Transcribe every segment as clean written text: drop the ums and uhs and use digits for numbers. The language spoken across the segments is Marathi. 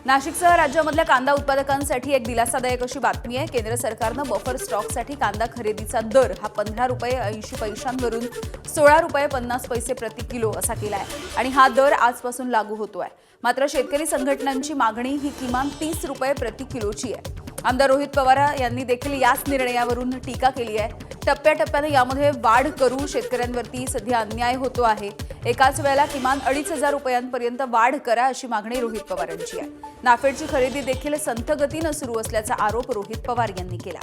नाशिकसह राज्यामधल्या कांदा उत्पादकांसाठी एक दिलासादायक अशी बातमी आहे। केंद्र सरकारनं बफर स्टॉकसाठी कांदा खरेदीचा दर हा 15 रुपये 80 पैशांवरून 16 रुपये 50 पैसे प्रति किलो असा केला आहे आणि हा दर आजपासून लागू होतोय। मात्र शेतकरी संघटनांची मागणी ही किमान 30 रुपये प्रति किलोची आहे। आमदार रोहित पवार यांनी देखील याच निर्णयावरून टीका केली आहे। टप्प्याटप्प्याने यामध्ये वाढ करू शेतकऱ्यांवरती सध्या अन्याय होतो आहे। एकाच वेळेला किमान 2,500 रुपयांपर्यंत वाढ करा अशी मागणी रोहित पवार यांची आहे। नाफेडची खरेदी देखील संथ गतीने सुरू असल्याचा आरोप रोहित पवार यांनी केला।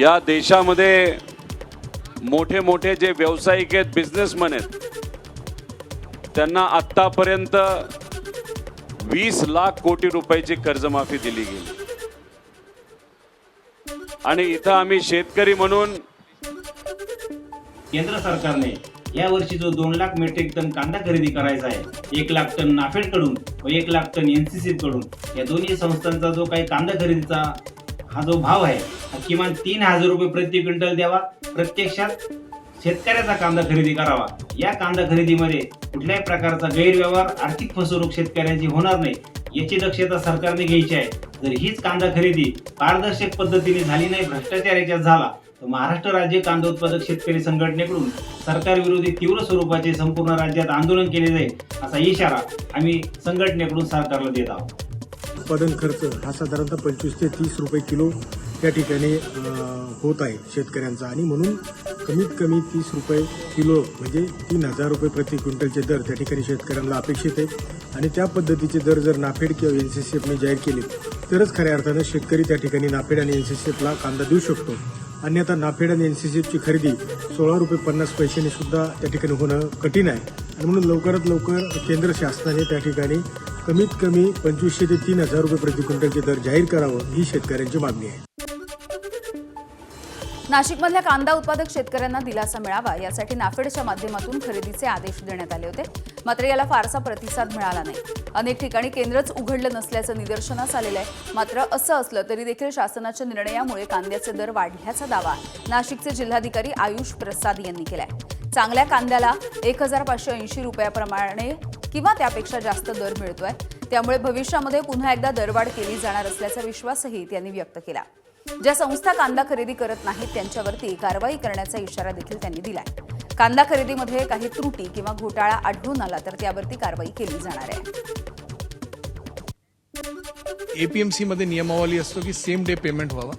या देशामध्ये मोठे मोठे जे व्यावसायिक आहेत, बिझनेसमॅन आहेत, त्यांना आतापर्यंत 20 लाख कोटी रुपयाची कर्जमाफी दिली गेली आणि इथं आम्ही शेतकरी म्हणून केंद्र सरकारने या वर्षी जो 2 लाख मेट्रिक टन कांदा खरेदी करायचा आहे, 1 लाख टन नाफेड कडून व 1 लाख टन एनसीसी कडून, या दोन्ही संस्थांचा जो काही कांदा खरेदीचा हा जो भाव आहे हा किमान 3,000 रुपये प्रति क्विंटल द्यावा। प्रत्यक्षात शेतकऱ्याचा कांदा खरेदी करावा। या कांदा खरेदीमध्ये कुठल्याही प्रकारचा गैरव्यवहार, आर्थिक फसवणूक शेतकऱ्यांची होणार नाही याची दक्षता सरकारने घ्यायची आहे। जर हीच कांदा खरेदी पारदर्शक पद्धतीने झाली नाही, भ्रष्टाचार याच्यात झाला, तर महाराष्ट्र राज्य कांदा उत्पादक शेतकरी संघटनेकडून सरकार विरोधी तीव्र स्वरूपाचे संपूर्ण राज्यात आंदोलन केले जाईल असा इशारा आम्ही संघटनेकडून सरकारला देत आहोत। उत्पादन खर्च हा साधारणतः 25 ते 30 रुपये किलो त्या ठिकाणी होत आहे शेतकऱ्यांचा आणि म्हणून कमीत कमी 30 रुपये किलो म्हणजे 3,000 रुपये प्रति क्विंटलचे दर त्या ठिकाणी शेतकऱ्यांना अपेक्षित आहे आणि त्या पद्धतीचे दर जर नाफेड किंवा एनसीसीएफने जाहीर केले तरच खऱ्या अर्थानं शेतकरी त्या ठिकाणी नाफेड आणि एनसीसीएफला कांदा देऊ शकतो। अन्यथा नाफेड आणि एनसीसीएफची खरेदी 16 रुपये 50 पैशांनी सुद्धा त्या ठिकाणी होणं कठीण आहे आणि म्हणून लवकरात लवकर केंद्र शासनाने त्या ठिकाणी कमीत कमी 2500 ते 3,000 रुपये प्रति क्विंटलचे दर जाहीर करावं ही शेतकऱ्यांची मागणी आहे। नाशिकमधल्या कांदा उत्पादक शेतकऱ्यांना दिलासा मिळावा यासाठी नाफेडच्या माध्यमातून खरेदीचे आदेश देण्यात आले होते। मात्र याला फारसा प्रतिसाद मिळाला नाही। अनेक ठिकाणी केंद्रच उघडलं नसल्याचं निदर्शनास आलेलं आहे। मात्र असं असलं तरी देखील शासनाच्या निर्णयामुळे कांद्याचे दर वाढल्याचा दावा नाशिकचे जिल्हाधिकारी आयुष प्रसाद यांनी केलाय। चांगल्या कांद्याला 1,580 रुपयाप्रमाणे किंवा त्यापेक्षा जास्त दर मिळतोय, त्यामुळे भविष्यामध्ये पुन्हा एकदा दरवाढ केली जाणार असल्याचा विश्वासही त्यांनी व्यक्त केला। ज्या संस्था कांदा खरेदी करत नाहीत त्यांच्यावरती कारवाई करण्याचा इशारा देखील त्यांनी दिलाय। कांदा खरेदीमध्ये काही त्रुटी किंवा घोटाळा आढळून आला तर त्यावरती कारवाई केली जाणार आहे। एपीएमसी मध्ये नियमावली असतो की सेम डे पेमेंट व्हावा,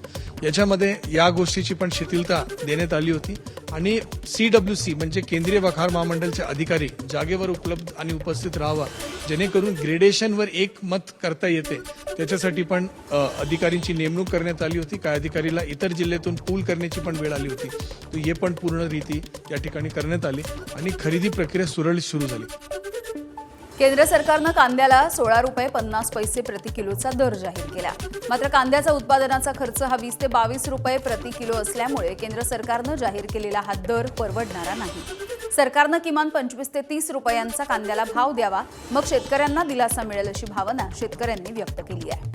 याच्यामध्ये या गोष्टीची पण शिथिलता देण्यात आली होती आणि CWC म्हणजे केंद्रीय वखार महामंडळचे अधिकारी जागेवर उपलब्ध आणि उपस्थित राहावा, जेणेकरून ग्रेडेशनवर एक मत करता येते त्याच्यासाठी पण अधिकाऱ्यांची नेमणूक करण्यात आली होती। काही अधिकारीला इतर जिल्ह्यातून पूल करण्याची पण वेळ आली होती, तर हे पण पूर्ण रीती या ठिकाणी करण्यात आली आणि खरेदी प्रक्रिया सुरळीत सुरू झाली। केंद्र सरकारनं कांद्याला 16 रुपये 50 पैसे प्रति किलोचा दर जाहीर केला। मात्र कांद्याचा उत्पादनाचा खर्च हा 20 ते 22 रुपये प्रति किलो असल्यामुळे केंद्र सरकारनं जाहीर केलेला हा दर परवडणारा नाही। सरकारनं किमान 25 ते 30 रुपयांचा कांद्याला भाव द्यावा, मग शेतकऱ्यांना दिलासा मिळेल अशी भावना शेतकऱ्यांनी व्यक्त केली आहे।